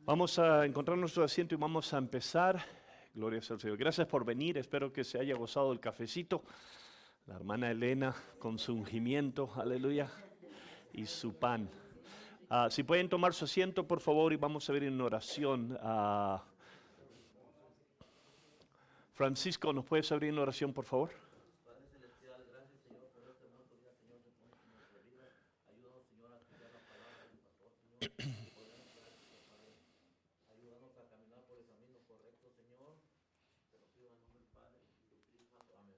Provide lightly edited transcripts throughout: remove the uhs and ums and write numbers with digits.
Vamos a encontrar nuestro asiento y vamos a empezar. Gloria sea al Señor. Gracias por venir. Espero que se haya gozado el cafecito. La hermana Elena con su ungimiento, aleluya, y su pan. Si pueden tomar su asiento, por favor, y vamos a ver en oración. Francisco, ¿nos puedes abrir en oración, por favor? Padre Celestial, gracias Señor por este hermoso día, Señor, que pones en nuestra vida. Ayúdanos, Señor, a estudiar la palabra del pastor, Señor, y poner en práctica, Padre. Ayúdanos a caminar por el camino correcto, Señor. Te lo pido en el nombre del Padre y del Espíritu Santo.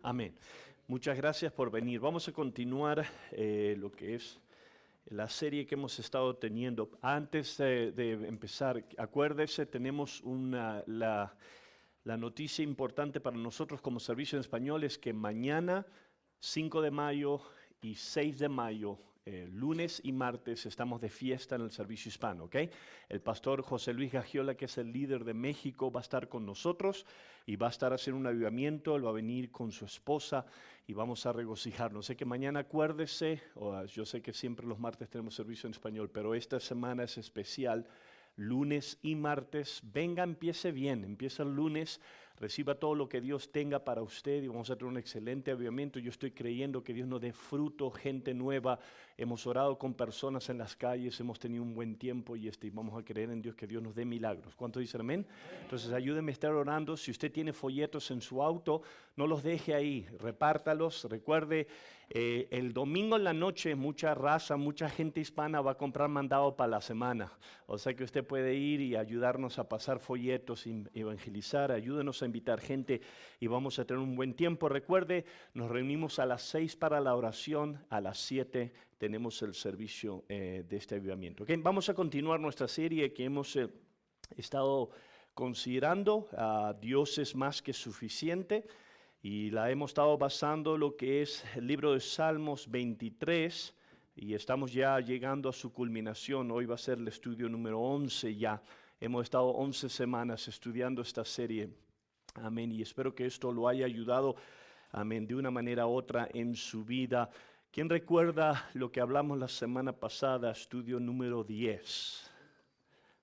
Amén. Amén. Muchas gracias por venir. Vamos a continuar lo que es la serie que hemos estado teniendo. Antes de empezar, acuérdese, tenemos la noticia importante para nosotros como Servicio en Español es que mañana, 5 de mayo y 6 de mayo, lunes y martes, estamos de fiesta en el Servicio Hispano, ¿ok? El pastor José Luis Gagiola, que es el líder de México, va a estar con nosotros y va a estar haciendo un avivamiento. Él va a venir con su esposa y vamos a regocijarnos. Sé que mañana acuérdese, yo sé que siempre los martes tenemos servicio en español, pero esta semana es especial. Lunes y martes, venga, empiece bien, empieza el lunes, reciba todo lo que Dios tenga para usted y vamos a tener un excelente avivamiento. Yo estoy creyendo que Dios nos dé fruto, gente nueva. Hemos orado con personas en las calles, hemos tenido un buen tiempo y vamos a creer en Dios que Dios nos dé milagros. ¿Cuánto dicen amén? Entonces ayúdenme a estar orando. Si usted tiene folletos en su auto, no los deje ahí, repártalos. Recuerde, el domingo en la noche mucha raza, mucha gente hispana va a comprar mandado para la semana. O sea que usted puede ir y ayudarnos a pasar folletos, evangelizar, ayúdenos a invitar gente y vamos a tener un buen tiempo. Recuerde, nos reunimos a las 6 para la oración, a las 7 tenemos el servicio de este avivamiento. ¿Okay? Vamos a continuar nuestra serie que hemos estado considerando, Dios es más que suficiente, y la hemos estado basando lo que es el libro de Salmos 23, y estamos ya llegando a su culminación. Hoy va a ser el estudio número 11 ya. Hemos estado 11 semanas estudiando esta serie. Amén. Y espero que esto lo haya ayudado, amén, de una manera u otra en su vida. ¿Quién recuerda lo que hablamos la semana pasada, estudio número 10?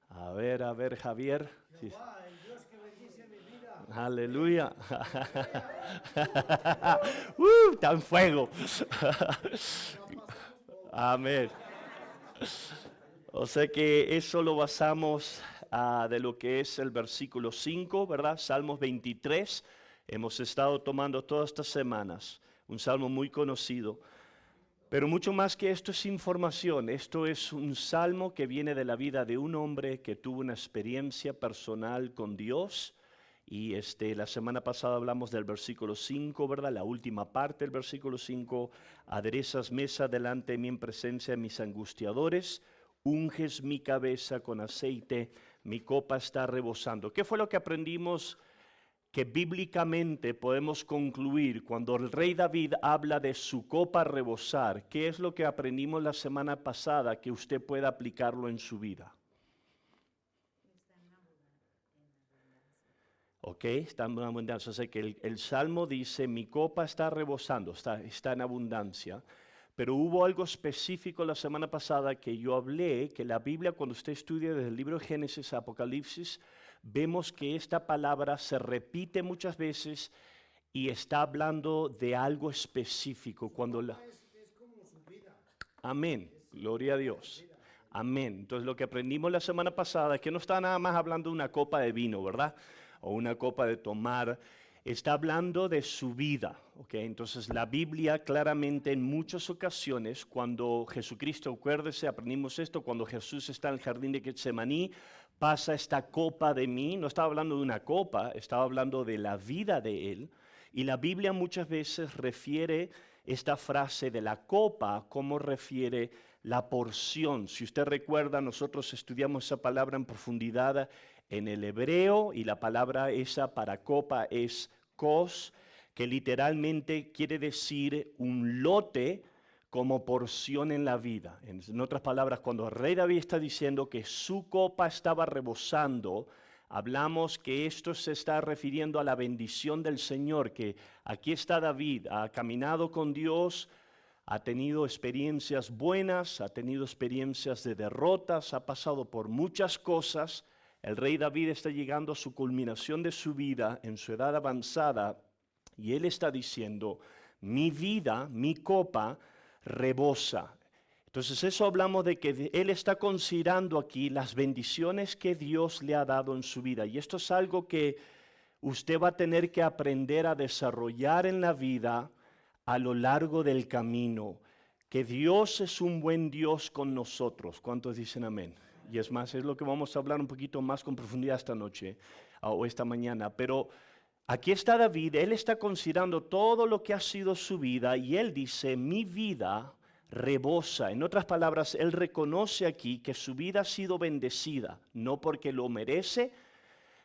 A ver, Javier. Sí. Jehová, el Dios que bendice mi vida. Aleluya. Está en fuego. Amén. O sea que eso lo basamos de lo que es el versículo 5, ¿verdad? Salmos 23. Hemos estado tomando todas estas semanas. Un salmo muy conocido. Pero mucho más que esto es información. Esto es un salmo que viene de la vida de un hombre que tuvo una experiencia personal con Dios. Y la semana pasada hablamos del versículo 5, ¿verdad? La última parte del versículo 5. Aderezas mesa delante de mí en presencia de mis angustiadores. Unges mi cabeza con aceite. Mi copa está rebosando. ¿Qué fue lo que aprendimos? Que bíblicamente podemos concluir cuando el rey David habla de su copa rebosar. ¿Qué es lo que aprendimos la semana pasada que usted pueda aplicarlo en su vida? Ok, está en abundancia. O sea que el Salmo dice, mi copa está rebosando, está en abundancia. Pero hubo algo específico la semana pasada que yo hablé, que la Biblia, cuando usted estudia desde el libro de Génesis a Apocalipsis, vemos que esta palabra se repite muchas veces y está hablando de algo específico. Es como su vida. Amén, gloria a Dios. Amén. Entonces lo que aprendimos la semana pasada es que no está nada más hablando de una copa de vino, ¿verdad? O una copa de tomar. Está hablando de su vida, ¿ok? Entonces la Biblia claramente en muchas ocasiones, cuando Jesucristo, acuérdese, aprendimos esto, cuando Jesús está en el jardín de Getsemaní, pasa esta copa de mí, no estaba hablando de una copa, estaba hablando de la vida de él, y la Biblia muchas veces refiere esta frase de la copa como refiere la porción. Si usted recuerda, nosotros estudiamos esa palabra en profundidad en el hebreo y la palabra esa para copa es kos, que literalmente quiere decir un lote como porción en la vida. En otras palabras, cuando el rey David está diciendo que su copa estaba rebosando, hablamos que esto se está refiriendo a la bendición del Señor, que aquí está David, ha caminado con Dios, ha tenido experiencias buenas, ha tenido experiencias de derrotas, ha pasado por muchas cosas. El rey David está llegando a su culminación de su vida en su edad avanzada y él está diciendo, mi vida, mi copa rebosa. Entonces eso hablamos de que él está considerando aquí las bendiciones que Dios le ha dado en su vida. Y esto es algo que usted va a tener que aprender a desarrollar en la vida a lo largo del camino. Que Dios es un buen Dios con nosotros. ¿Cuántos dicen amén? Y es más, es lo que vamos a hablar un poquito más con profundidad esta noche o esta mañana. Pero aquí está David, él está considerando todo lo que ha sido su vida y él dice, mi vida rebosa. En otras palabras, él reconoce aquí que su vida ha sido bendecida, no porque lo merece,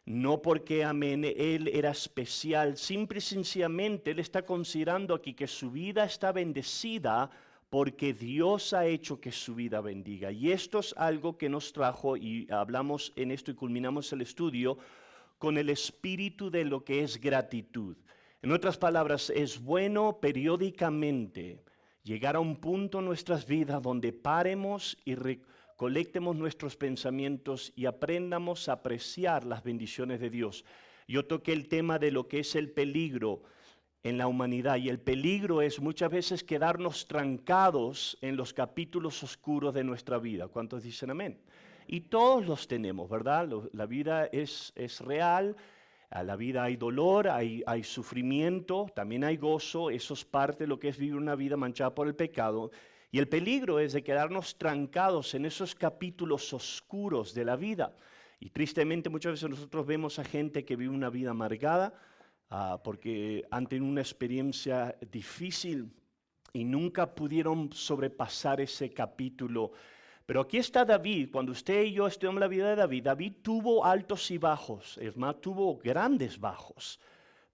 no porque, amén, él era especial, simple y sencillamente él está considerando aquí que su vida está bendecida porque Dios ha hecho que su vida bendiga. Y esto es algo que nos trajo, y hablamos en esto y culminamos el estudio, con el espíritu de lo que es gratitud. En otras palabras, es bueno periódicamente llegar a un punto en nuestras vidas donde paremos y recolectemos nuestros pensamientos y aprendamos a apreciar las bendiciones de Dios. Yo toqué el tema de lo que es el peligro en la humanidad y el peligro es muchas veces quedarnos trancados en los capítulos oscuros de nuestra vida. ¿Cuántos dicen amén? Y todos los tenemos, ¿verdad? La vida es real. A la vida hay dolor, hay sufrimiento, también hay gozo, eso es parte de lo que es vivir una vida manchada por el pecado. Y el peligro es de quedarnos trancados en esos capítulos oscuros de la vida. Y tristemente muchas veces nosotros vemos a gente que vive una vida amargada porque han tenido una experiencia difícil y nunca pudieron sobrepasar ese capítulo. Pero aquí está David, cuando usted y yo estudiamos la vida de David, David tuvo altos y bajos, es más, tuvo grandes bajos.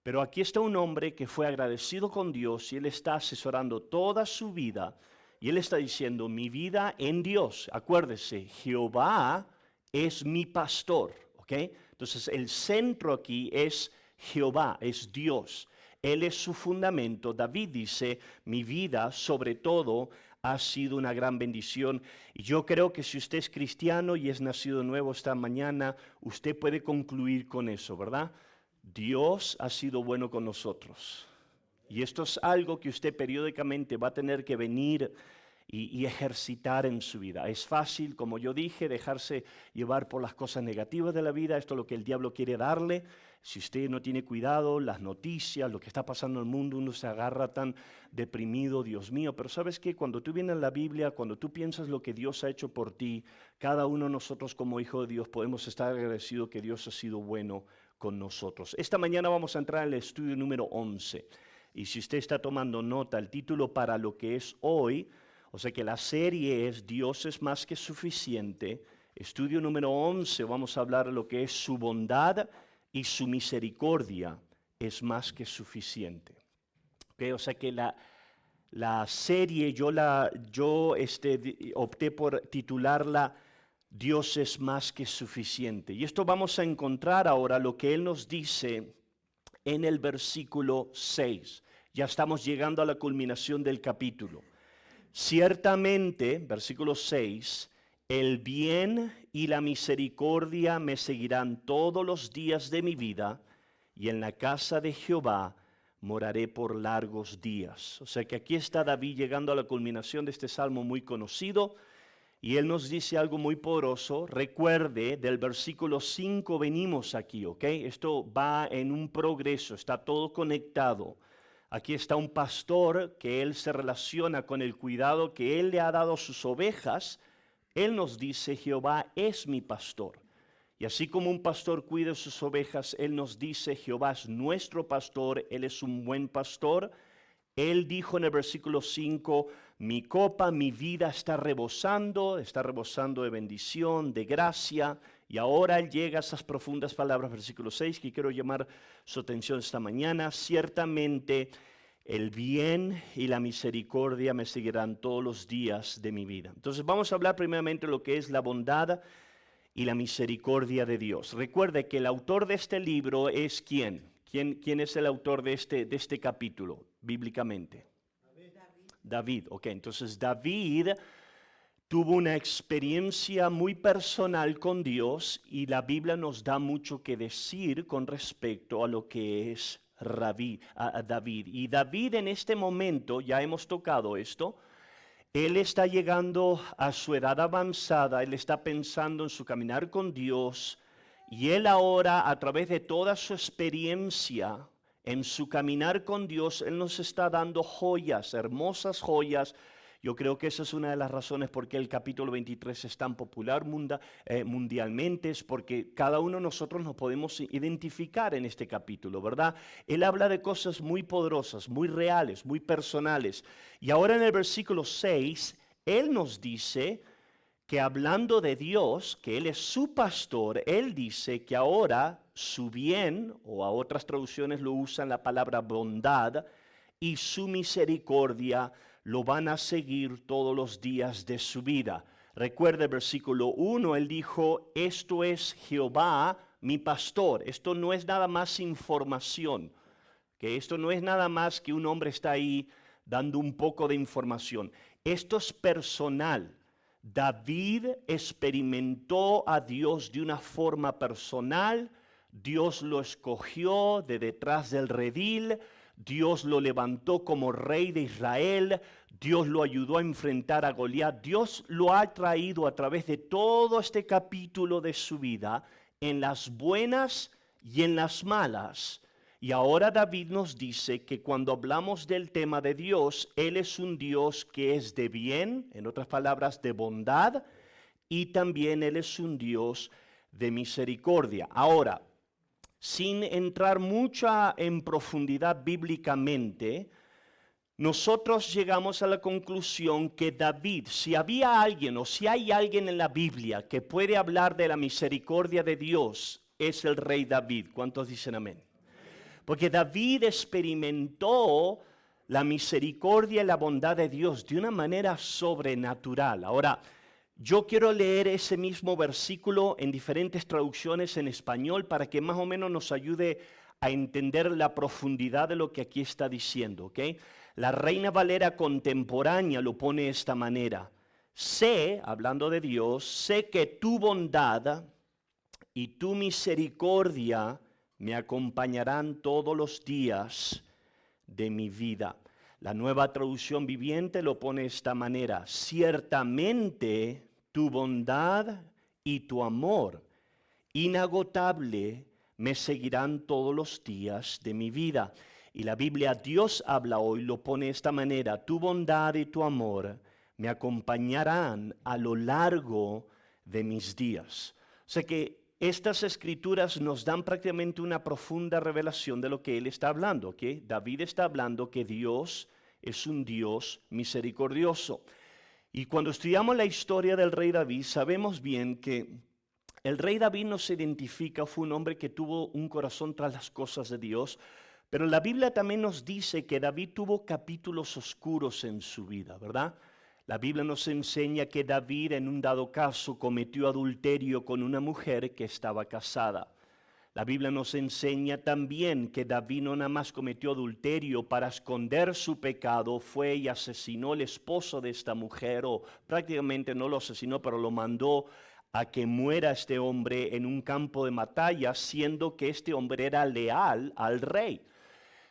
Pero aquí está un hombre que fue agradecido con Dios y él está asesorando toda su vida y él está diciendo, mi vida en Dios, acuérdese, Jehová es mi pastor, ¿ok? Entonces el centro aquí es Jehová, es Dios, Él es su fundamento. David dice, mi vida sobre todo ha sido una gran bendición. Y yo creo que si usted es cristiano y es nacido nuevo esta mañana, usted puede concluir con eso, ¿verdad? Dios ha sido bueno con nosotros. Y esto es algo que usted periódicamente va a tener que venir y ejercitar en su vida. Es fácil, como yo dije, dejarse llevar por las cosas negativas de la vida. Esto es lo que el diablo quiere darle. Si usted no tiene cuidado, las noticias, lo que está pasando en el mundo, uno se agarra tan deprimido, Dios mío. Pero ¿sabes qué? Cuando tú vienes a la Biblia, cuando tú piensas lo que Dios ha hecho por ti, cada uno de nosotros como hijo de Dios podemos estar agradecidos que Dios ha sido bueno con nosotros. Esta mañana vamos a entrar en el estudio número 11. Y si usted está tomando nota, el título para lo que es hoy, o sea que la serie es Dios es más que suficiente. Estudio número 11, vamos a hablar de lo que es su bondad y su misericordia es más que suficiente. Okay, o sea que la serie yo opté por titularla Dios es más que suficiente. Y esto vamos a encontrar ahora lo que Él nos dice en el versículo 6. Ya estamos llegando a la culminación del capítulo. Ciertamente, versículo 6, el bien y la misericordia me seguirán todos los días de mi vida, y en la casa de Jehová moraré por largos días. O sea que aquí está David llegando a la culminación de este salmo muy conocido, y él nos dice algo muy poderoso. Recuerde, del versículo 5 venimos aquí, ¿ok? Esto va en un progreso, está todo conectado. Aquí está un pastor que él se relaciona con el cuidado que él le ha dado a sus ovejas. Él nos dice, Jehová es mi pastor. Y así como un pastor cuida sus ovejas, él nos dice, Jehová es nuestro pastor, él es un buen pastor. Él dijo en el versículo 5, mi copa, mi vida está rebosando de bendición, de gracia. Y ahora él llega a esas profundas palabras, versículo 6, que quiero llamar su atención esta mañana. Ciertamente el bien y la misericordia me seguirán todos los días de mi vida. Entonces vamos a hablar primeramente de lo que es la bondad y la misericordia de Dios. Recuerde que el autor de este libro es ¿quién? ¿Quién es el autor de este capítulo bíblicamente? David. Ok, entonces David tuvo una experiencia muy personal con Dios y la Biblia nos da mucho que decir con respecto a lo que es a David. Y David en este momento, ya hemos tocado esto, él está llegando a su edad avanzada, él está pensando en su caminar con Dios y él ahora a través de toda su experiencia en su caminar con Dios, él nos está dando joyas, hermosas joyas. Yo creo que esa es una de las razones por qué el capítulo 23 es tan popular mundialmente, es porque cada uno de nosotros nos podemos identificar en este capítulo, ¿verdad? Él habla de cosas muy poderosas, muy reales, muy personales. Y ahora en el versículo 6, él nos dice que hablando de Dios, que Él es su pastor, Él dice que ahora su bien, o a otras traducciones lo usan la palabra bondad, y su misericordia lo van a seguir todos los días de su vida. Recuerda el versículo 1, él dijo, esto es Jehová mi pastor. Esto no es nada más información, que esto no es nada más que un hombre está ahí dando un poco de información. Esto es personal. David experimentó a Dios de una forma personal. Dios lo escogió de detrás del redil. Dios lo levantó como rey de Israel. Dios lo ayudó a enfrentar a Goliat. Dios lo ha traído a través de todo este capítulo de su vida, en las buenas y en las malas. Y ahora David nos dice que cuando hablamos del tema de Dios, Él es un Dios que es de bien, en otras palabras, de bondad, y también Él es un Dios de misericordia. Ahora, sin entrar mucha en profundidad bíblicamente, nosotros llegamos a la conclusión que David, si había alguien o si hay alguien en la Biblia que puede hablar de la misericordia de Dios, es el rey David. ¿Cuántos dicen amén? Porque David experimentó la misericordia y la bondad de Dios de una manera sobrenatural. Ahora, yo quiero leer ese mismo versículo en diferentes traducciones en español para que más o menos nos ayude a entender la profundidad de lo que aquí está diciendo, ¿ok? La Reina Valera contemporánea lo pone de esta manera. Sé, hablando de Dios, sé que tu bondad y tu misericordia me acompañarán todos los días de mi vida. La Nueva Traducción Viviente lo pone de esta manera. Ciertamente tu bondad y tu amor inagotable me seguirán todos los días de mi vida. Y la Biblia Dios habla hoy lo pone de esta manera. Tu bondad y tu amor me acompañarán a lo largo de mis días. O sea que estas escrituras nos dan prácticamente una profunda revelación de lo que él está hablando, ¿ok? David está hablando que Dios es un Dios misericordioso. Y cuando estudiamos la historia del rey David, sabemos bien que el rey David nos identifica, fue un hombre que tuvo un corazón tras las cosas de Dios, pero la Biblia también nos dice que David tuvo capítulos oscuros en su vida, ¿verdad? La Biblia nos enseña que David en un dado caso cometió adulterio con una mujer que estaba casada. La Biblia nos enseña también que David no nada más cometió adulterio para esconder su pecado, fue y asesinó al esposo de esta mujer, o prácticamente no lo asesinó, pero lo mandó a que muera este hombre en un campo de batalla, siendo que este hombre era leal al rey.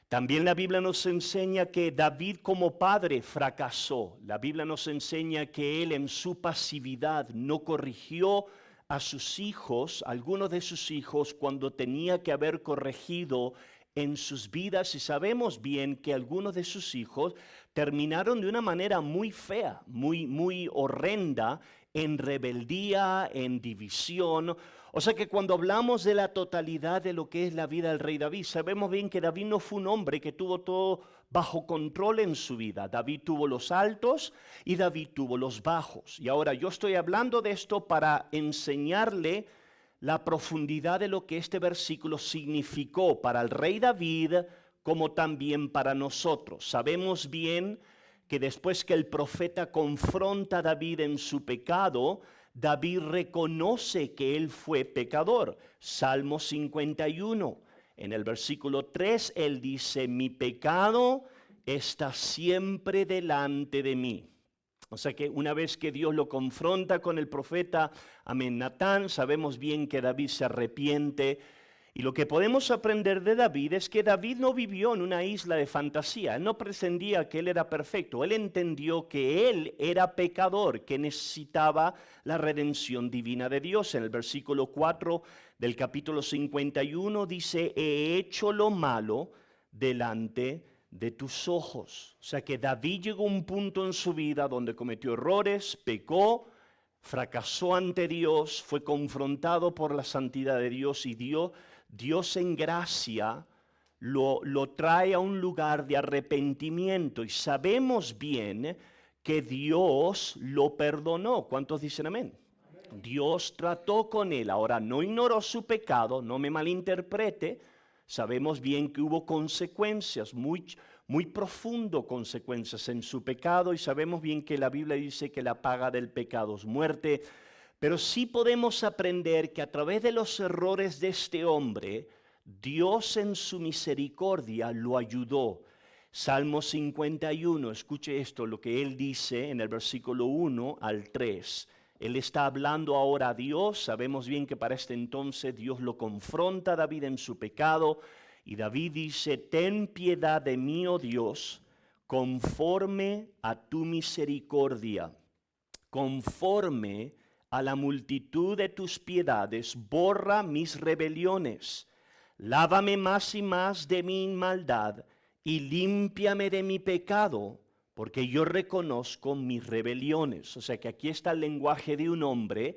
También la Biblia nos enseña que David como padre fracasó. La Biblia nos enseña que él en su pasividad no corrigió a sus hijos, algunos de sus hijos, cuando tenía que haber corregido en sus vidas. Y sabemos bien que algunos de sus hijos terminaron de una manera muy fea, muy horrenda, en rebeldía, en división. O sea que cuando hablamos de la totalidad de lo que es la vida del rey David, sabemos bien que David no fue un hombre que tuvo todo bajo control en su vida. David tuvo los altos y David tuvo los bajos. Y ahora yo estoy hablando de esto para enseñarle la profundidad de lo que este versículo significó para el rey David como también para nosotros. Sabemos bien que después que el profeta confronta a David en su pecado, David reconoce que él fue pecador. Salmo 51, en el versículo 3, él dice, mi pecado está siempre delante de mí. O sea que una vez que Dios lo confronta con el profeta Natán, sabemos bien que David se arrepiente. Y lo que podemos aprender de David es que David no vivió en una isla de fantasía. Él no pretendía que él era perfecto. Él entendió que él era pecador, que necesitaba la redención divina de Dios. En el versículo 4 del capítulo 51 dice, he hecho lo malo delante de tus ojos. O sea que David llegó a un punto en su vida donde cometió errores, pecó, fracasó ante Dios, fue confrontado por la santidad de Dios y Dios en gracia lo trae a un lugar de arrepentimiento y sabemos bien que Dios lo perdonó. ¿Cuántos dicen amén? Dios trató con él. Ahora, no ignoró su pecado, no me malinterprete. Sabemos bien que hubo consecuencias, muy profundo consecuencias en su pecado y sabemos bien que la Biblia dice que la paga del pecado es muerte. Pero sí podemos aprender que a través de los errores de este hombre, Dios en su misericordia lo ayudó. Salmo 51, escuche esto, lo que él dice en el versículo 1 al 3. Él está hablando ahora a Dios, sabemos bien que para este entonces Dios lo confronta a David en su pecado, y David dice, ten piedad de mí, oh Dios, conforme a tu misericordia, conforme a la multitud de tus piedades, borra mis rebeliones, lávame más y más de mi maldad, y límpiame de mi pecado, porque yo reconozco mis rebeliones. O sea que aquí está el lenguaje de un hombre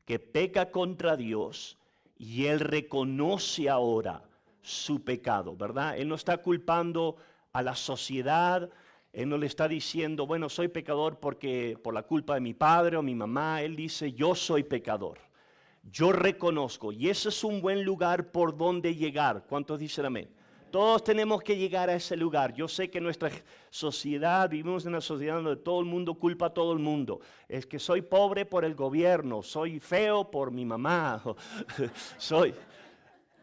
que peca contra Dios y él reconoce ahora su pecado, ¿verdad? Él no está culpando a la sociedad, él no le está diciendo, bueno, soy pecador porque por la culpa de mi padre o mi mamá. Él dice, yo soy pecador, yo reconozco, y ese es un buen lugar por donde llegar. ¿Cuántos dicen amén? Todos tenemos que llegar a ese lugar. Yo sé que en nuestra sociedad, vivimos en una sociedad donde todo el mundo culpa a todo el mundo. Es que soy pobre por el gobierno, soy feo por mi mamá.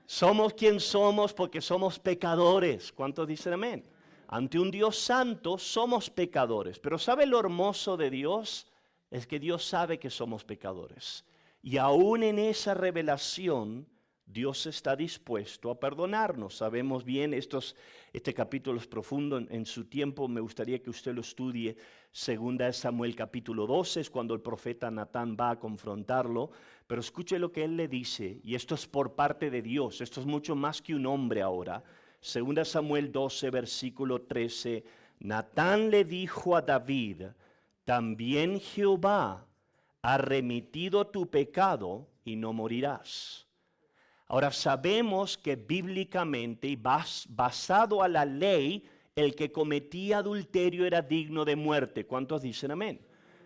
Somos quien somos porque somos pecadores. ¿Cuántos dicen amén? Ante un Dios santo somos pecadores. Pero ¿sabe lo hermoso de Dios? Es que Dios sabe que somos pecadores. Y aún en esa revelación, Dios está dispuesto a perdonarnos. Sabemos bien, este capítulo es profundo en su tiempo. Me gustaría que usted lo estudie. Segunda de Samuel capítulo 12 es cuando el profeta Natán va a confrontarlo. Pero escuche lo que él le dice, y esto es por parte de Dios. Esto es mucho más que un hombre ahora. Segunda de Samuel 12, versículo 13. Natán le dijo a David, también Jehová ha remitido tu pecado y no morirás. Ahora sabemos que bíblicamente y basado a la ley, el que cometía adulterio era digno de muerte. ¿Cuántos dicen amén?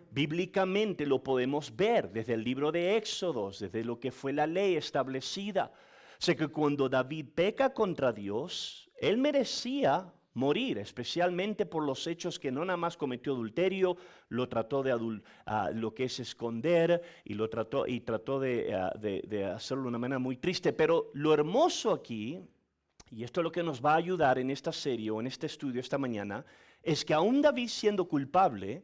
Bíblicamente lo podemos ver desde el libro de Éxodos, desde lo que fue la ley establecida. O sea que cuando David peca contra Dios, él merecía morir, especialmente por los hechos que no nada más cometió adulterio, lo trató de lo que es esconder y trató de hacerlo de una manera muy triste. Pero lo hermoso aquí, y esto es lo que nos va a ayudar en esta serie o en este estudio esta mañana, es que aún David siendo culpable,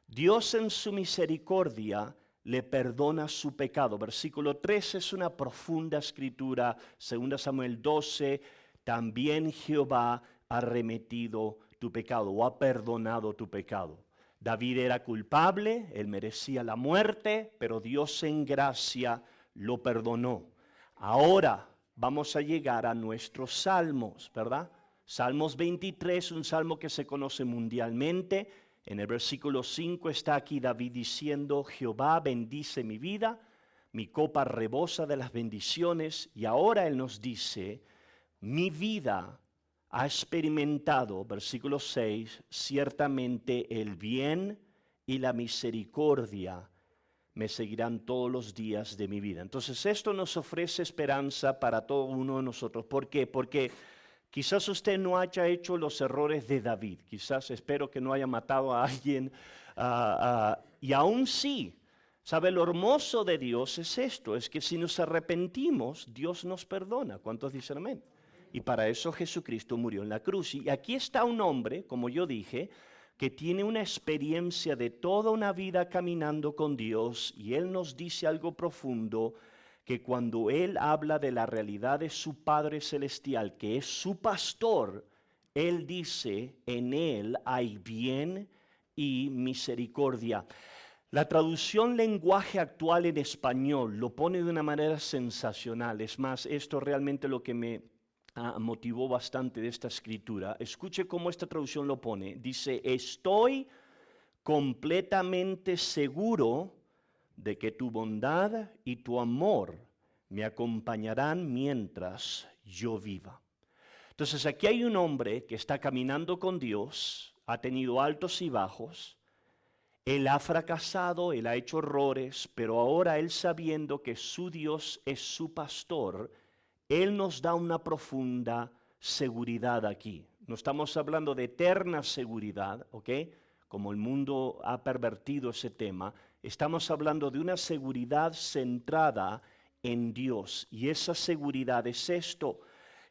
Dios en su misericordia le perdona su pecado. Versículo 13 es una profunda escritura. 2 Samuel 12, también Jehová ha remitido tu pecado o ha perdonado tu pecado. David era culpable, él merecía la muerte, pero Dios en gracia lo perdonó. Ahora vamos a llegar a nuestros salmos, ¿verdad? Salmos 23, un salmo que se conoce mundialmente. En el versículo 5 está aquí David diciendo, Jehová bendice mi vida, mi copa rebosa de las bendiciones. Y ahora él nos dice, mi vida ha experimentado, versículo 6, ciertamente el bien y la misericordia me seguirán todos los días de mi vida. Entonces esto nos ofrece esperanza para todo uno de nosotros. ¿Por qué? Porque quizás usted no haya hecho los errores de David, quizás espero que no haya matado a alguien, y aún sí, ¿sabe? Lo hermoso de Dios es esto, es que si nos arrepentimos, Dios nos perdona. ¿Cuántos dicen amén? Y para eso Jesucristo murió en la cruz. Y aquí está un hombre, como yo dije, que tiene una experiencia de toda una vida caminando con Dios, y él nos dice algo profundo, que cuando él habla de la realidad de su Padre Celestial, que es su pastor, él dice, en él hay bien y misericordia. La traducción lenguaje actual en español lo pone de una manera sensacional. Es más, esto realmente lo que me motivó bastante de esta escritura. Escuche cómo esta traducción lo pone. Dice, estoy completamente seguro de que tu bondad y tu amor me acompañarán mientras yo viva. Entonces aquí hay un hombre que está caminando con Dios, ha tenido altos y bajos, él ha fracasado, él ha hecho errores, pero ahora él, sabiendo que su Dios es su pastor, él nos da una profunda seguridad aquí. No estamos hablando de eterna seguridad, ¿ok? Como el mundo ha pervertido ese tema. Estamos hablando de una seguridad centrada en Dios. Y esa seguridad es esto,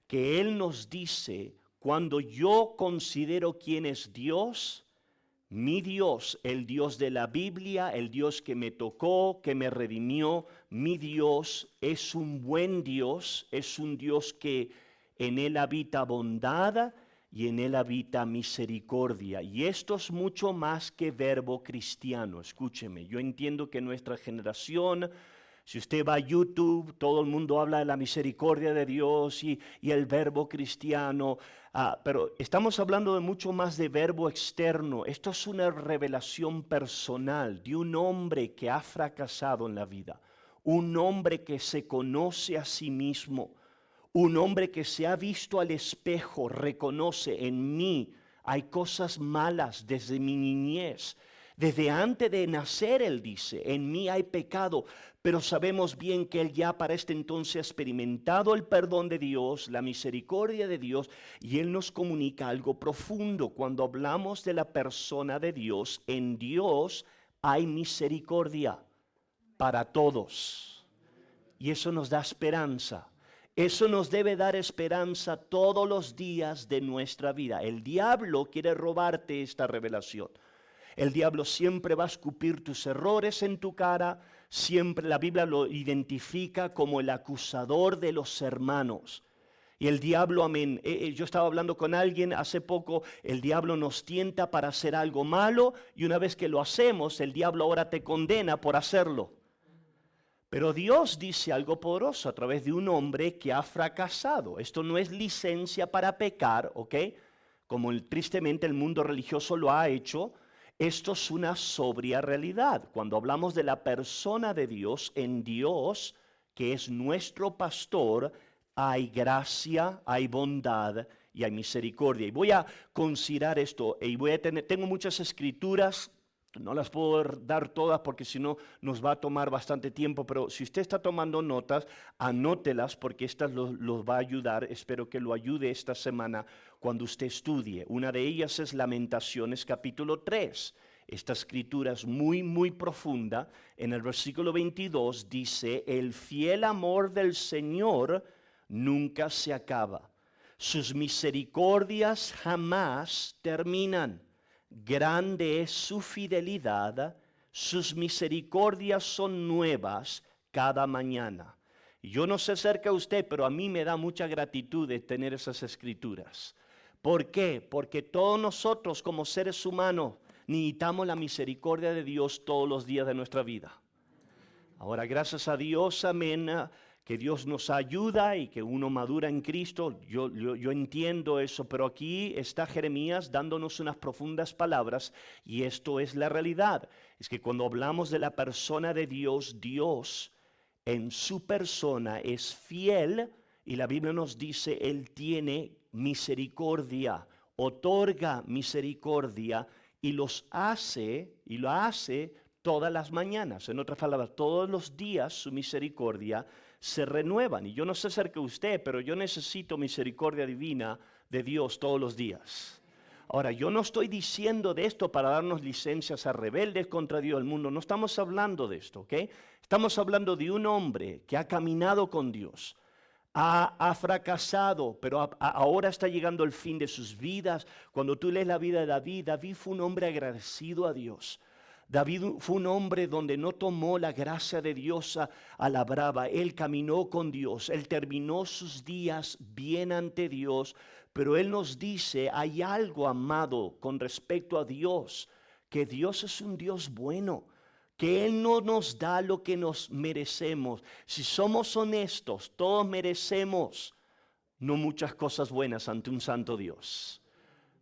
que Él nos dice, cuando yo considero quién es Dios, mi Dios, el Dios de la Biblia, el Dios que me tocó, que me redimió, mi Dios es un buen Dios, es un Dios que en Él habita bondad y en Él habita misericordia. Y esto es mucho más que verbo cristiano. Escúcheme, yo entiendo que nuestra generación, si usted va a YouTube, todo el mundo habla de la misericordia de Dios y el verbo cristiano, pero estamos hablando de mucho más de verbo externo. Esto es una revelación personal de un hombre que ha fracasado en la vida, un hombre que se conoce a sí mismo, un hombre que se ha visto al espejo, reconoce en mí, hay cosas malas desde mi niñez. Desde antes de nacer, él dice, en mí hay pecado, pero sabemos bien que él ya para este entonces ha experimentado el perdón de Dios, la misericordia de Dios, y él nos comunica algo profundo. Cuando hablamos de la persona de Dios, en Dios hay misericordia para todos. Y eso nos da esperanza. Eso nos debe dar esperanza todos los días de nuestra vida. El diablo quiere robarte esta revelación. El diablo siempre va a escupir tus errores en tu cara. Siempre la Biblia lo identifica como el acusador de los hermanos. Y el diablo, amén. Yo estaba hablando con alguien hace poco, el diablo nos tienta para hacer algo malo y una vez que lo hacemos, el diablo ahora te condena por hacerlo. Pero Dios dice algo poderoso a través de un hombre que ha fracasado. Esto no es licencia para pecar, ¿ok? Como tristemente el mundo religioso lo ha hecho. Esto es una sobria realidad. Cuando hablamos de la persona de Dios, en Dios, que es nuestro pastor, hay gracia, hay bondad y hay misericordia. Y voy a considerar esto, y tengo muchas escrituras, no las puedo dar todas porque si no nos va a tomar bastante tiempo, pero si usted está tomando notas, anótelas porque estas los va a ayudar. Espero que lo ayude esta semana cuando usted estudie. Una de ellas es Lamentaciones capítulo 3. Esta escritura es muy, muy profunda. En el versículo 22 dice, el fiel amor del Señor nunca se acaba. Sus misericordias jamás terminan. Grande es su fidelidad, sus misericordias son nuevas cada mañana. Yo no sé acerca de usted, pero a mí me da mucha gratitud de tener esas escrituras. ¿Por qué? Porque todos nosotros como seres humanos necesitamos la misericordia de Dios todos los días de nuestra vida. Ahora, gracias a Dios, amén, que Dios nos ayuda y que uno madura en Cristo, yo entiendo eso, pero aquí está Jeremías dándonos unas profundas palabras y esto es la realidad. Es que cuando hablamos de la persona de Dios, Dios en su persona es fiel y la Biblia nos dice, Él tiene misericordia, otorga misericordia y lo hace todas las mañanas. En otras palabras, todos los días su misericordia se renuevan. Y yo no sé acerca de usted, pero yo necesito misericordia divina de Dios todos los días. Ahora, yo no estoy diciendo de esto para darnos licencias a rebeldes contra Dios del mundo. No estamos hablando de esto, ¿ok? Estamos hablando de un hombre que ha caminado con Dios, ha fracasado, pero ahora está llegando el fin de sus vidas. Cuando tú lees la vida de David, David fue un hombre agradecido a Dios. David fue un hombre donde no tomó la gracia de Dios a la brava. Él caminó con Dios, él terminó sus días bien ante Dios, pero él nos dice, hay algo, amado, con respecto a Dios, que Dios es un Dios bueno, que Él no nos da lo que nos merecemos. Si somos honestos, todos merecemos no muchas cosas buenas ante un santo Dios.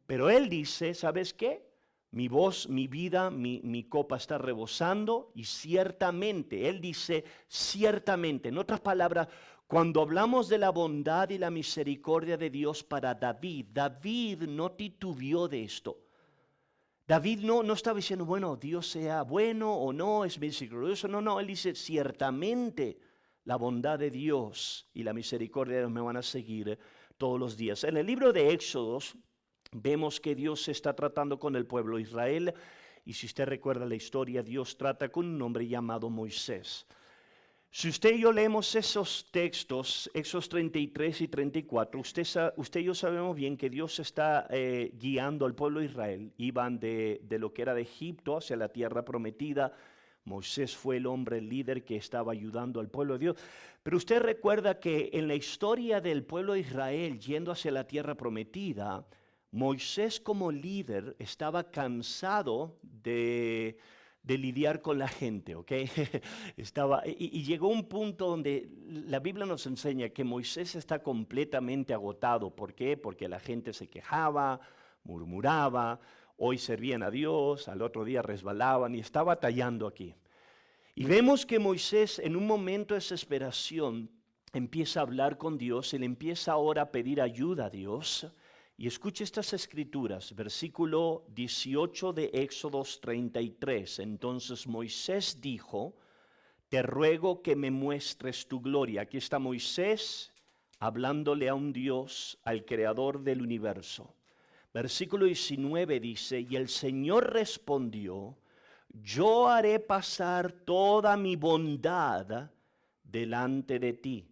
Pero Él dice, ¿sabes qué? Mi voz, mi vida, mi copa está rebosando y ciertamente, Él dice, ciertamente, en otras palabras, cuando hablamos de la bondad y la misericordia de Dios para David, David no titubeó de esto. David no estaba diciendo, bueno, Dios sea bueno o no, es misericordioso. No, él dice, ciertamente la bondad de Dios y la misericordia de Dios me van a seguir todos los días. En el libro de Éxodos vemos que Dios se está tratando con el pueblo de Israel. Y si usted recuerda la historia, Dios trata con un hombre llamado Moisés. Si usted y yo leemos esos textos, Éxodos 33 y 34, usted y yo sabemos bien que Dios está guiando al pueblo de Israel. Iban de lo que era de Egipto hacia la tierra prometida. Moisés fue el hombre, el líder que estaba ayudando al pueblo de Dios. Pero usted recuerda que en la historia del pueblo de Israel yendo hacia la tierra prometida, Moisés como líder estaba cansado de lidiar con la gente, ¿ok? Y llegó un punto donde la Biblia nos enseña que Moisés está completamente agotado. ¿Por qué? Porque la gente se quejaba, murmuraba, hoy servían a Dios, al otro día resbalaban y está batallando aquí. Y vemos que Moisés en un momento de desesperación empieza a hablar con Dios, él empieza ahora a pedir ayuda a Dios. Y escuche estas escrituras, versículo 18 de Éxodos 33. Entonces Moisés dijo, te ruego que me muestres tu gloria. Aquí está Moisés hablándole a un Dios, al creador del universo. Versículo 19 dice, y el Señor respondió, yo haré pasar toda mi bondad delante de ti,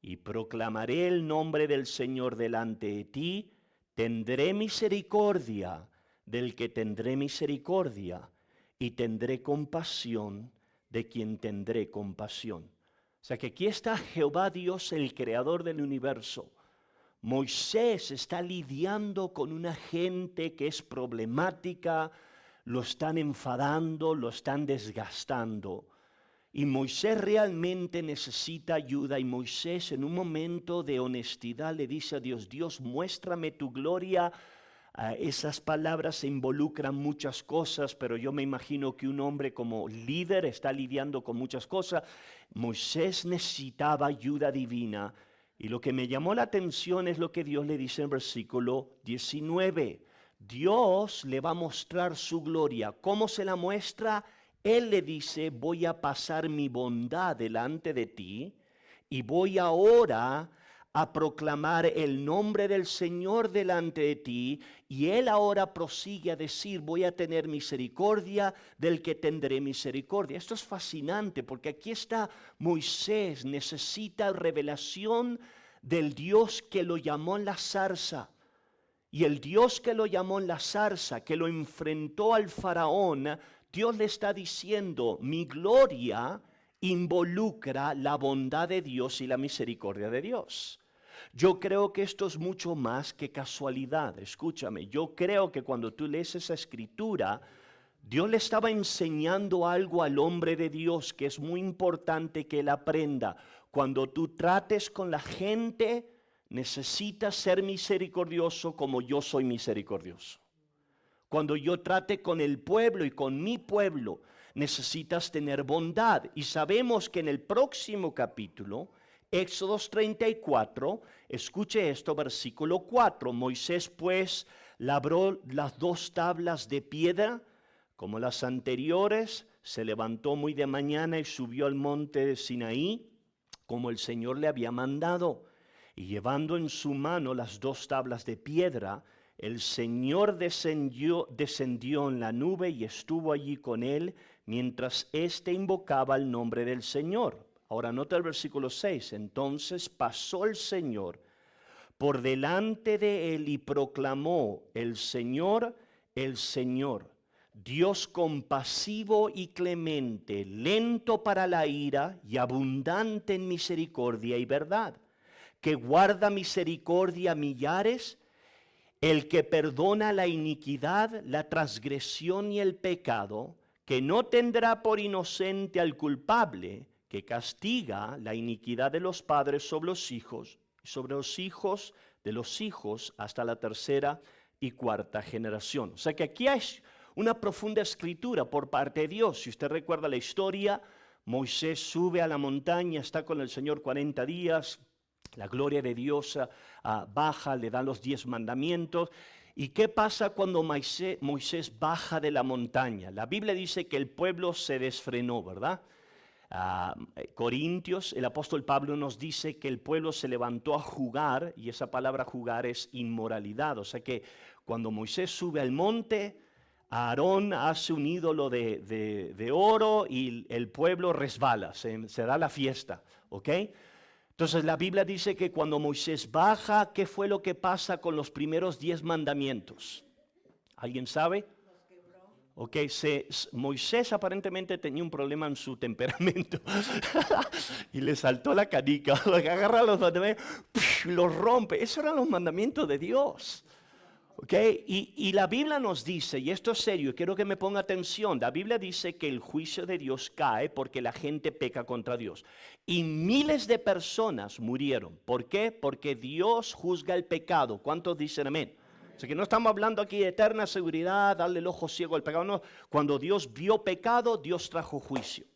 y proclamaré el nombre del Señor delante de ti. Tendré misericordia del que tendré misericordia y tendré compasión de quien tendré compasión. O sea que aquí está Jehová Dios, el creador del universo. Moisés está lidiando con una gente que es problemática, lo están enfadando, lo están desgastando. Y Moisés realmente necesita ayuda y Moisés en un momento de honestidad le dice a Dios, Dios, muéstrame tu gloria. Esas palabras se involucran muchas cosas, pero yo me imagino que un hombre como líder está lidiando con muchas cosas. Moisés necesitaba ayuda divina y lo que me llamó la atención es lo que Dios le dice en versículo 19. Dios le va a mostrar su gloria. ¿Cómo se la muestra? Él le dice, voy a pasar mi bondad delante de ti y voy ahora a proclamar el nombre del Señor delante de ti. Y Él ahora prosigue a decir, voy a tener misericordia del que tendré misericordia. Esto es fascinante porque aquí está Moisés, necesita revelación del Dios que lo llamó en la zarza. Y el Dios que lo llamó en la zarza, que lo enfrentó al faraón, Dios le está diciendo, mi gloria involucra la bondad de Dios y la misericordia de Dios. Yo creo que esto es mucho más que casualidad. Escúchame, yo creo que cuando tú lees esa escritura, Dios le estaba enseñando algo al hombre de Dios que es muy importante que él aprenda. Cuando tú trates con la gente, necesitas ser misericordioso como yo soy misericordioso. Cuando yo trate con el pueblo y con mi pueblo, necesitas tener bondad. Y sabemos que en el próximo capítulo, Éxodos 34, escuche esto, versículo 4. Moisés pues labró las 2 tablas de piedra, como las anteriores, se levantó muy de mañana y subió al monte de Sinaí, como el Señor le había mandado. Y llevando en su mano las 2 tablas de piedra, el Señor descendió en la nube y estuvo allí con él mientras éste invocaba el nombre del Señor. Ahora nota el versículo 6. Entonces pasó el Señor por delante de él y proclamó: el Señor, Dios compasivo y clemente, lento para la ira y abundante en misericordia y verdad, que guarda misericordia a millares, el que perdona la iniquidad, la transgresión y el pecado, que no tendrá por inocente al culpable, que castiga la iniquidad de los padres sobre los hijos, y sobre los hijos de los hijos hasta la tercera y cuarta generación. O sea que aquí hay una profunda escritura por parte de Dios. Si usted recuerda la historia, Moisés sube a la montaña, está con el Señor 40 días, la gloria de Dios baja, le dan los 10 mandamientos. ¿Y qué pasa cuando Moisés baja de la montaña? La Biblia dice que el pueblo se desfrenó, ¿verdad? Corintios, el apóstol Pablo nos dice que el pueblo se levantó a jugar, y esa palabra jugar es inmoralidad. O sea que cuando Moisés sube al monte, Aarón hace un ídolo de oro y el pueblo resbala, se da la fiesta, ¿ok? Entonces la Biblia dice que cuando Moisés baja, ¿qué fue lo que pasa con los primeros 10 mandamientos? ¿Alguien sabe? Ok, Moisés aparentemente tenía un problema en su temperamento y le saltó la canica, agarra los mandamientos, los rompe. Esos eran los mandamientos de Dios. Okay. Y la Biblia nos dice, y esto es serio, quiero que me ponga atención, la Biblia dice que el juicio de Dios cae porque la gente peca contra Dios. Y miles de personas murieron. ¿Por qué? Porque Dios juzga el pecado. ¿Cuántos dicen amén? O sea que no estamos hablando aquí de eterna seguridad, darle el ojo ciego al pecado. No, cuando Dios vio pecado, Dios trajo juicio.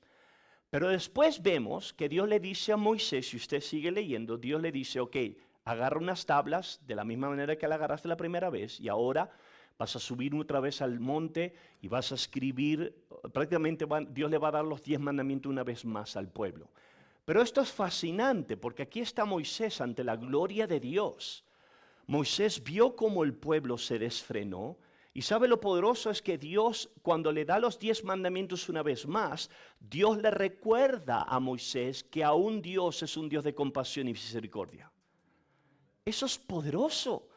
Pero después vemos que Dios le dice a Moisés, si usted sigue leyendo, Dios le dice, ok, agarra unas tablas de la misma manera que la agarraste la primera vez y ahora vas a subir otra vez al monte y vas a escribir, prácticamente Dios le va a dar los 10 mandamientos una vez más al pueblo. Pero esto es fascinante porque aquí está Moisés ante la gloria de Dios. Moisés vio cómo el pueblo se desfrenó y sabe lo poderoso es que Dios cuando le da los 10 mandamientos una vez más, Dios le recuerda a Moisés que aún Dios es un Dios de compasión y misericordia. Eso es poderoso,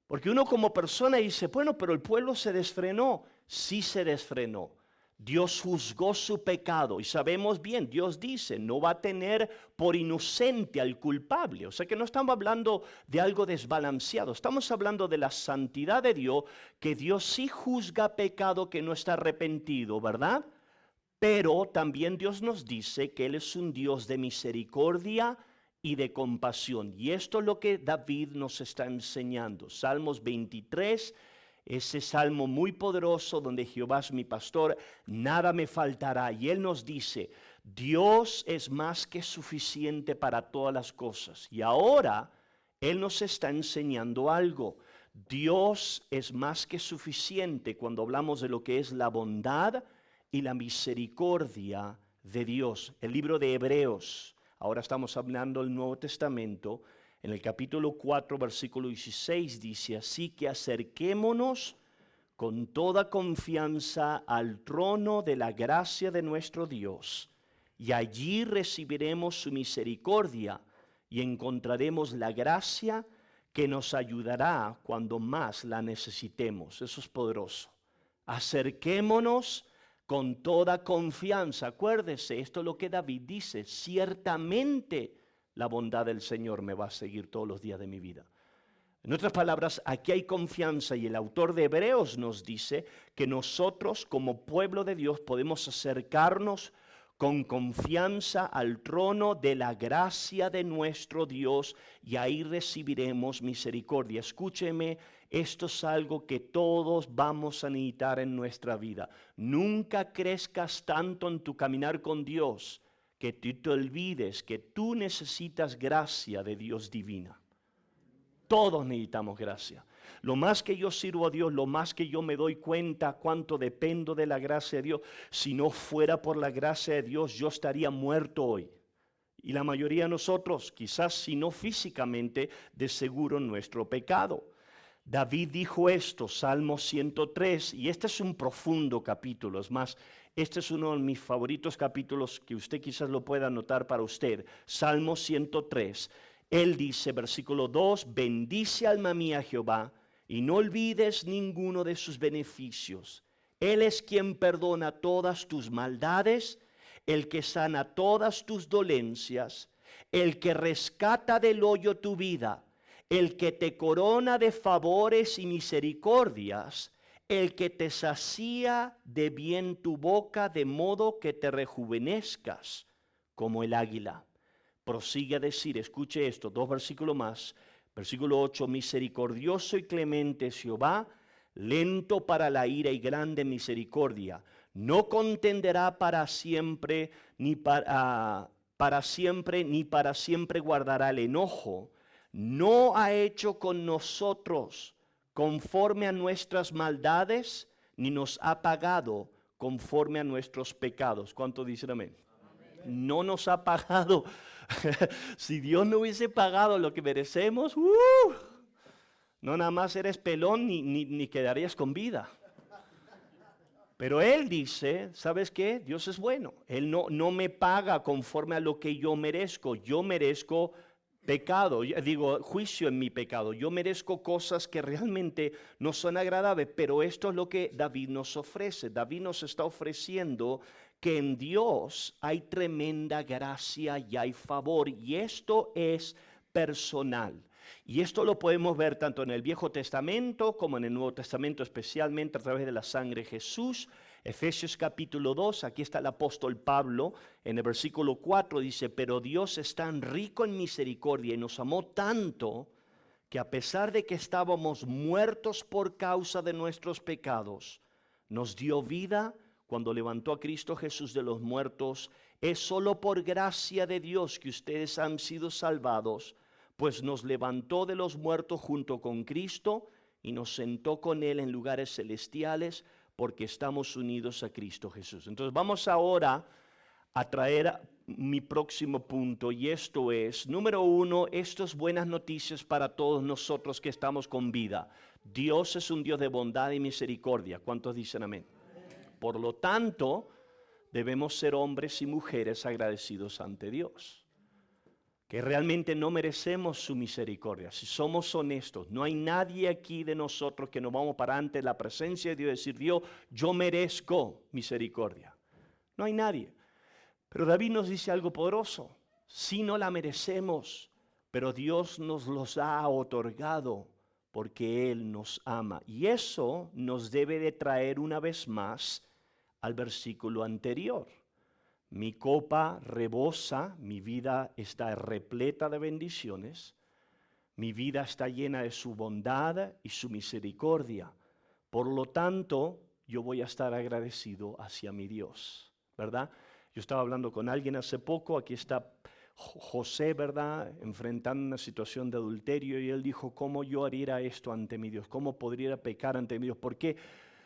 porque uno como persona dice, bueno, pero el pueblo se desfrenó. Sí se desfrenó. Dios juzgó su pecado y sabemos bien, Dios dice, no va a tener por inocente al culpable. O sea que no estamos hablando de algo desbalanceado, estamos hablando de la santidad de Dios, que Dios sí juzga pecado que no está arrepentido, ¿verdad? Pero también Dios nos dice que Él es un Dios de misericordia y de compasión. Y esto es lo que David nos está enseñando. Salmos 23, ese salmo muy poderoso donde Jehová es mi pastor, nada me faltará. Y Él nos dice, Dios es más que suficiente para todas las cosas. Y ahora Él nos está enseñando algo. Dios es más que suficiente cuando hablamos de lo que es la bondad y la misericordia de Dios. El libro de Hebreos. Ahora estamos hablando del Nuevo Testamento. En el capítulo 4, versículo 16 dice, así que acerquémonos con toda confianza al trono de la gracia de nuestro Dios, y allí recibiremos su misericordia y encontraremos la gracia que nos ayudará cuando más la necesitemos. Eso es poderoso. Acerquémonos con toda confianza. Acuérdese, esto es lo que David dice, ciertamente la bondad del Señor me va a seguir todos los días de mi vida. En otras palabras, aquí hay confianza y el autor de Hebreos nos dice que nosotros como pueblo de Dios podemos acercarnos con confianza al trono de la gracia de nuestro Dios y ahí recibiremos misericordia. Escúcheme, esto es algo que todos vamos a necesitar en nuestra vida. Nunca crezcas tanto en tu caminar con Dios que tú te olvides que tú necesitas gracia de Dios divina. Todos necesitamos gracia. Lo más que yo sirvo a Dios, lo más que yo me doy cuenta cuánto dependo de la gracia de Dios. Si no fuera por la gracia de Dios, yo estaría muerto hoy. Y la mayoría de nosotros, quizás si no físicamente, de seguro en nuestro pecado. David dijo esto, Salmo 103, y este es un profundo capítulo, es más, este es uno de mis favoritos capítulos que usted quizás lo pueda anotar para usted. Salmo 103, él dice, versículo 2, bendice alma mía Jehová, y no olvides ninguno de sus beneficios. Él es quien perdona todas tus maldades, el que sana todas tus dolencias, el que rescata del hoyo tu vida, el que te corona de favores y misericordias, el que te sacía de bien tu boca, de modo que te rejuvenezcas como el águila. Prosigue a decir, escuche esto, 2 versículos más. Versículo 8, misericordioso y clemente es Jehová, lento para la ira y grande misericordia. No contenderá para siempre, ni para siempre guardará el enojo. No ha hecho con nosotros conforme a nuestras maldades, ni nos ha pagado conforme a nuestros pecados. ¿Cuánto dicen amén? No nos ha pagado. Si Dios no hubiese pagado lo que merecemos, no nada más eres pelón ni quedarías con vida. Pero Él dice, ¿sabes qué? Dios es bueno. Él no me paga conforme a lo que yo merezco. Yo merezco pecado, digo, juicio en mi pecado. Yo merezco cosas que realmente no son agradables, pero esto es lo que David nos ofrece. David nos está ofreciendo que en Dios hay tremenda gracia y hay favor, y esto es personal. Y esto lo podemos ver tanto en el Viejo Testamento como en el Nuevo Testamento, especialmente a través de la sangre de Jesús. Efesios capítulo 2, aquí está el apóstol Pablo, en el versículo 4 dice, pero Dios es tan rico en misericordia y nos amó tanto que a pesar de que estábamos muertos por causa de nuestros pecados, nos dio vida cuando levantó a Cristo Jesús de los muertos. Es solo por gracia de Dios que ustedes han sido salvados, pues nos levantó de los muertos junto con Cristo y nos sentó con Él en lugares celestiales, porque estamos unidos a Cristo Jesús. Entonces vamos ahora a traer mi próximo punto, y esto es, número 1, esto es buenas noticias para todos nosotros que estamos con vida. Dios es un Dios de bondad y misericordia. ¿Cuántos dicen amén? Por lo tanto, debemos ser hombres y mujeres agradecidos ante Dios, que realmente no merecemos su misericordia. Si somos honestos, no hay nadie aquí de nosotros que nos vamos para ante la presencia de Dios y decir, Dios, yo merezco misericordia. No hay nadie. Pero David nos dice algo poderoso. Sí, no la merecemos, pero Dios nos los ha otorgado porque Él nos ama. Y eso nos debe de traer una vez más al versículo anterior. Mi copa rebosa, mi vida está repleta de bendiciones, mi vida está llena de su bondad y su misericordia. Por lo tanto, yo voy a estar agradecido hacia mi Dios, ¿verdad? Yo estaba hablando con alguien hace poco, aquí está José, ¿verdad? Enfrentando una situación de adulterio, y él dijo, ¿cómo yo haría esto ante mi Dios? ¿Cómo podría pecar ante mi Dios? ¿Por qué?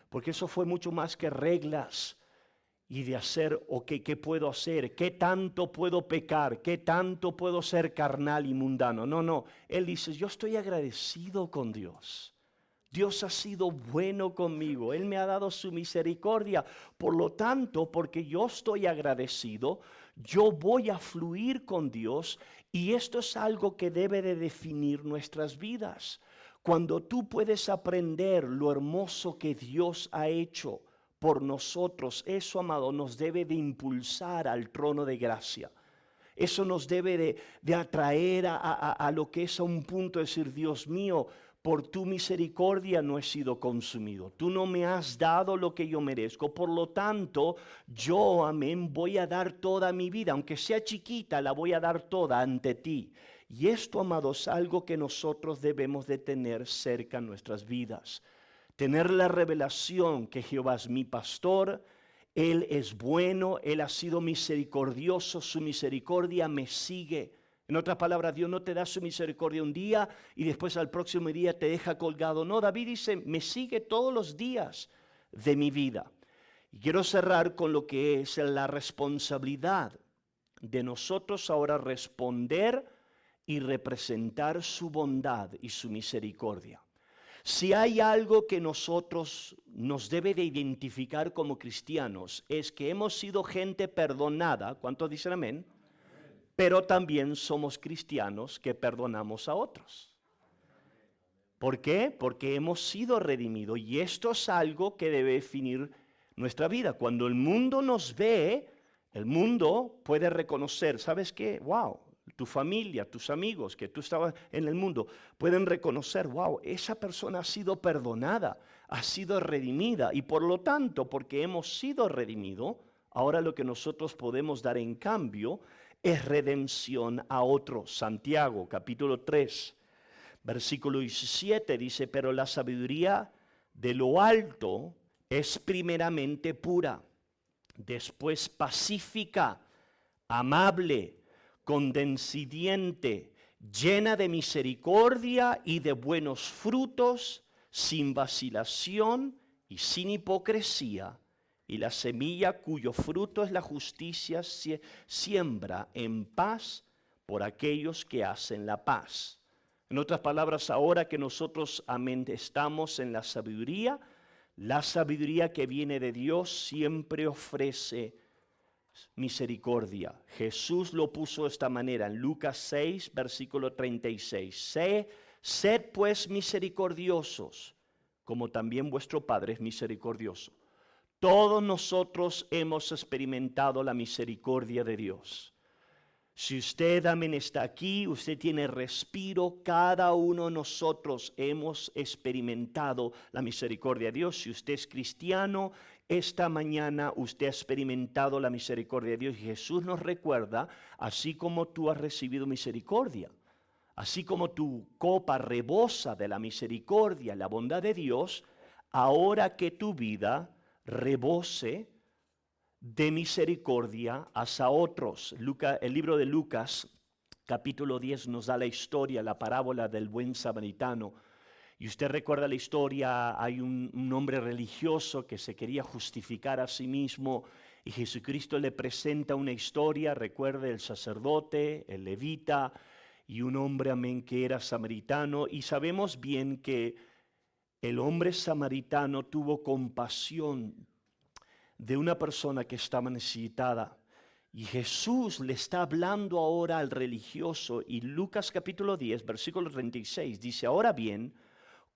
Porque eso fue mucho más que reglas y de hacer, ¿qué puedo hacer? ¿Qué tanto puedo pecar? ¿Qué tanto puedo ser carnal y mundano? No, él dice, yo estoy agradecido con Dios. Dios ha sido bueno conmigo, Él me ha dado su misericordia. Por lo tanto, porque yo estoy agradecido, yo voy a fluir con Dios, y esto es algo que debe de definir nuestras vidas. Cuando tú puedes aprender lo hermoso que Dios ha hecho por nosotros, eso, amado, nos debe de impulsar al trono de gracia. Eso nos debe de atraer a lo que es a un punto de decir, Dios mío, por tu misericordia no he sido consumido. Tú no me has dado lo que yo merezco. Por lo tanto, yo, amén, voy a dar toda mi vida. Aunque sea chiquita, la voy a dar toda ante ti. Y esto, amados, es algo que nosotros debemos de tener cerca en nuestras vidas. Tener la revelación que Jehová es mi pastor, Él es bueno, Él ha sido misericordioso, su misericordia me sigue. En otras palabras, Dios no te da su misericordia un día y después al próximo día te deja colgado. No, David dice, me sigue todos los días de mi vida. Y quiero cerrar con lo que es la responsabilidad de nosotros ahora responder y representar su bondad y su misericordia. Si hay algo que nosotros nos debe de identificar como cristianos, es que hemos sido gente perdonada, ¿cuántos dicen amén? Pero también somos cristianos que perdonamos a otros. ¿Por qué? Porque hemos sido redimidos y esto es algo que debe definir nuestra vida. Cuando el mundo nos ve, el mundo puede reconocer, ¿sabes qué? Wow, tu familia, tus amigos, que tú estabas en el mundo, pueden reconocer, wow, esa persona ha sido perdonada, ha sido redimida y por lo tanto, porque hemos sido redimidos, ahora lo que nosotros podemos dar en cambio es redención a otros. Santiago, capítulo 3, versículo 17 dice, pero la sabiduría de lo alto es primeramente pura, después pacífica, amable, condescendiente, llena de misericordia y de buenos frutos, sin vacilación y sin hipocresía. Y la semilla cuyo fruto es la justicia siembra en paz por aquellos que hacen la paz. En otras palabras, ahora que nosotros estamos en la sabiduría que viene de Dios siempre ofrece misericordia. Jesús lo puso de esta manera en Lucas 6, versículo 36. Sed pues misericordiosos, como también vuestro Padre es misericordioso. Todos nosotros hemos experimentado la misericordia de Dios. Si usted, amén, está aquí, usted tiene respiro, cada uno de nosotros hemos experimentado la misericordia de Dios. Si usted es cristiano, esta mañana usted ha experimentado la misericordia de Dios. Y Jesús nos recuerda, así como tú has recibido misericordia, así como tu copa rebosa de la misericordia, la bondad de Dios, ahora que tu vida rebose de misericordia hacia otros. El libro de Lucas, capítulo 10, nos da la historia, la parábola del buen samaritano. Y usted recuerda la historia, hay un hombre religioso que se quería justificar a sí mismo y Jesucristo le presenta una historia, recuerde el sacerdote, el levita y un hombre, amén, que era samaritano. Y sabemos bien que el hombre samaritano tuvo compasión de una persona que estaba necesitada. Y Jesús le está hablando ahora al religioso y Lucas capítulo 10, versículo 36 dice, ahora bien,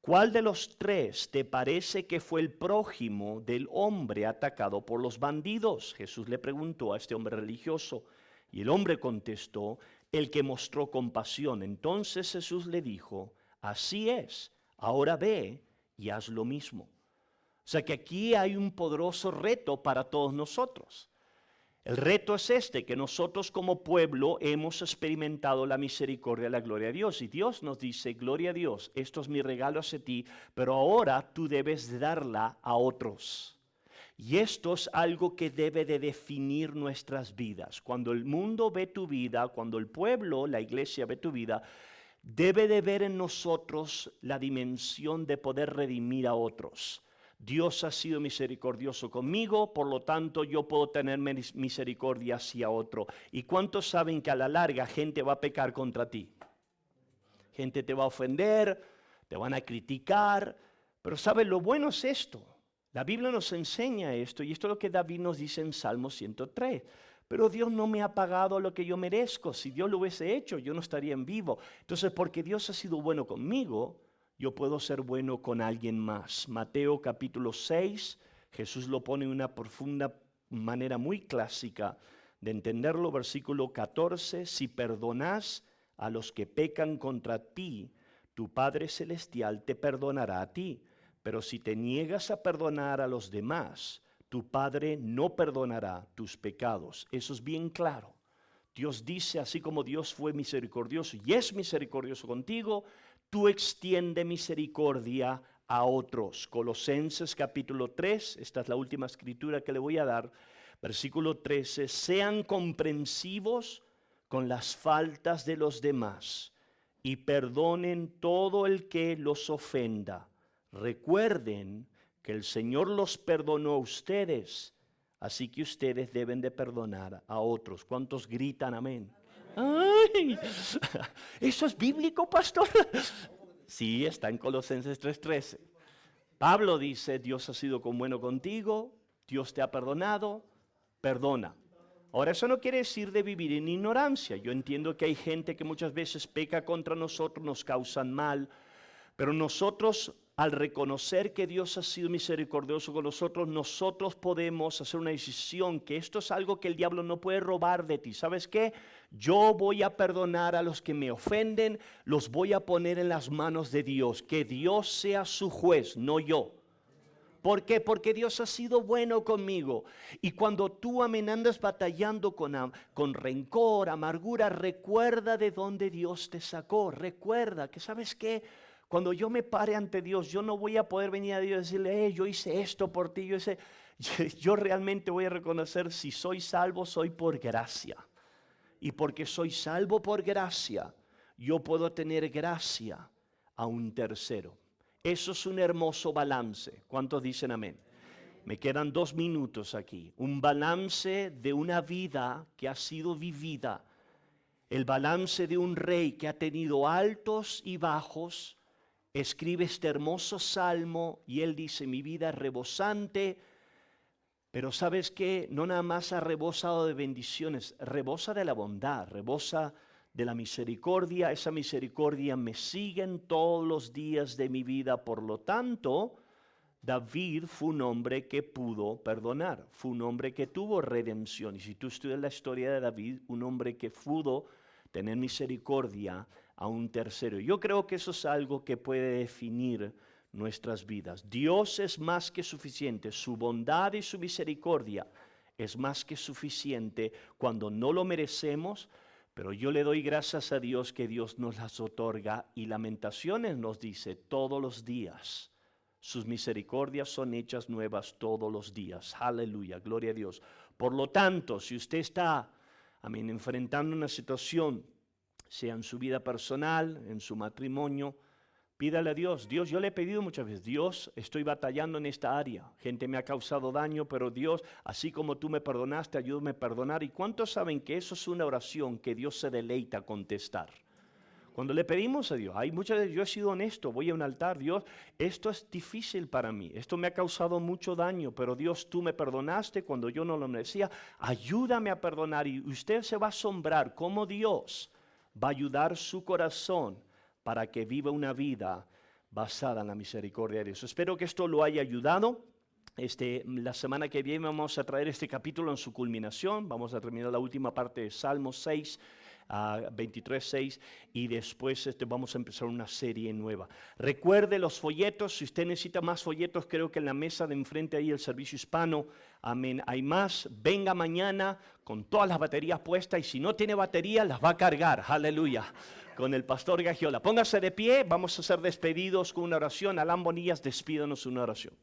¿cuál de los tres te parece que fue el prójimo del hombre atacado por los bandidos? Jesús le preguntó a este hombre religioso y el hombre contestó, el que mostró compasión. Entonces Jesús le dijo, así es, ahora ve y haz lo mismo. O sea que aquí hay un poderoso reto para todos nosotros. El reto es este, que nosotros como pueblo hemos experimentado la misericordia y la gloria de Dios. Y Dios nos dice, gloria a Dios, esto es mi regalo hacia ti, pero ahora tú debes darla a otros. Y esto es algo que debe de definir nuestras vidas. Cuando el mundo ve tu vida, cuando el pueblo, la iglesia ve tu vida, debe de ver en nosotros la dimensión de poder redimir a otros. Dios ha sido misericordioso conmigo, por lo tanto yo puedo tener misericordia hacia otro. ¿Y cuántos saben que a la larga gente va a pecar contra ti? Gente te va a ofender, te van a criticar, pero ¿saben? Lo bueno es esto. La Biblia nos enseña esto y esto es lo que David nos dice en Salmo 103. Pero Dios no me ha pagado lo que yo merezco. Si Dios lo hubiese hecho, yo no estaría en vivo. Entonces, porque Dios ha sido bueno conmigo, yo puedo ser bueno con alguien más. Mateo capítulo 6, Jesús lo pone en una profunda manera muy clásica de entenderlo. Versículo 14, si perdonas a los que pecan contra ti, tu Padre Celestial te perdonará a ti. Pero si te niegas a perdonar a los demás, tu Padre no perdonará tus pecados. Eso es bien claro. Dios dice, así como Dios fue misericordioso y es misericordioso contigo, tú extiende misericordia a otros. Colosenses capítulo 3, esta es la última escritura que le voy a dar, versículo 13, sean comprensivos con las faltas de los demás y perdonen todo el que los ofenda. Recuerden que el Señor los perdonó a ustedes, así que ustedes deben de perdonar a otros. ¿Cuántos gritan amén? ¡Ay! ¿Eso es bíblico, pastor? Sí, está en Colosenses 3:13. Pablo dice, Dios ha sido bueno contigo, Dios te ha perdonado, perdona. Ahora, eso no quiere decir de vivir en ignorancia. Yo entiendo que hay gente que muchas veces peca contra nosotros, nos causan mal, pero nosotros, al reconocer que Dios ha sido misericordioso con nosotros, nosotros podemos hacer una decisión que esto es algo que el diablo no puede robar de ti. ¿Sabes qué? Yo voy a perdonar a los que me ofenden, los voy a poner en las manos de Dios. Que Dios sea su juez, no yo. ¿Por qué? Porque Dios ha sido bueno conmigo. Y cuando tú andas batallando con rencor, amargura, recuerda de dónde Dios te sacó. Recuerda que, ¿sabes qué? Cuando yo me pare ante Dios, yo no voy a poder venir a Dios y decirle, yo hice esto por ti, yo realmente voy a reconocer si soy salvo, soy por gracia. Y porque soy salvo por gracia, yo puedo tener gracia a un tercero. Eso es un hermoso balance. ¿Cuántos dicen amén? Me quedan 2 minutos aquí. Un balance de una vida que ha sido vivida. El balance de un rey que ha tenido altos y bajos. Escribe este hermoso salmo y él dice, mi vida es rebosante. Pero ¿sabes qué? No nada más ha rebosado de bendiciones, rebosa de la bondad, rebosa de la misericordia. Esa misericordia me sigue en todos los días de mi vida. Por lo tanto, David fue un hombre que pudo perdonar, fue un hombre que tuvo redención. Y si tú estudias la historia de David, un hombre que pudo tener misericordia a un tercero. Yo creo que eso es algo que puede definir nuestras vidas. Dios es más que suficiente, su bondad y su misericordia es más que suficiente cuando no lo merecemos, pero yo le doy gracias a Dios que Dios nos las otorga y Lamentaciones nos dice todos los días. Sus misericordias son hechas nuevas todos los días. Aleluya, gloria a Dios. Por lo tanto, si usted está, enfrentando una situación, sea en su vida personal, en su matrimonio, pídale a Dios. Dios, yo le he pedido muchas veces, Dios, estoy batallando en esta área. Gente me ha causado daño, pero Dios, así como tú me perdonaste, ayúdame a perdonar. ¿Y cuántos saben que eso es una oración que Dios se deleita contestar? Cuando le pedimos a Dios, hay muchas veces yo he sido honesto, voy a un altar, Dios, esto es difícil para mí, esto me ha causado mucho daño, pero Dios, tú me perdonaste cuando yo no lo merecía, ayúdame a perdonar. Y usted se va a asombrar cómo Dios va a ayudar su corazón para que viva una vida basada en la misericordia de Dios. Espero que esto lo haya ayudado. La semana que viene vamos a traer este capítulo en su culminación, vamos a terminar la última parte de Salmo 6, 23:6 y después vamos a empezar una serie nueva. Recuerde los folletos, si usted necesita más folletos, creo que en la mesa de enfrente ahí el servicio hispano, amén, hay más. Venga mañana con todas las baterías puestas y si no tiene batería las va a cargar, aleluya, con el pastor Gagiola. Póngase de pie, vamos a ser despedidos con una oración. Alan Bonillas, despídanos una oración.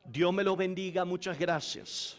Dios me lo bendiga, muchas gracias.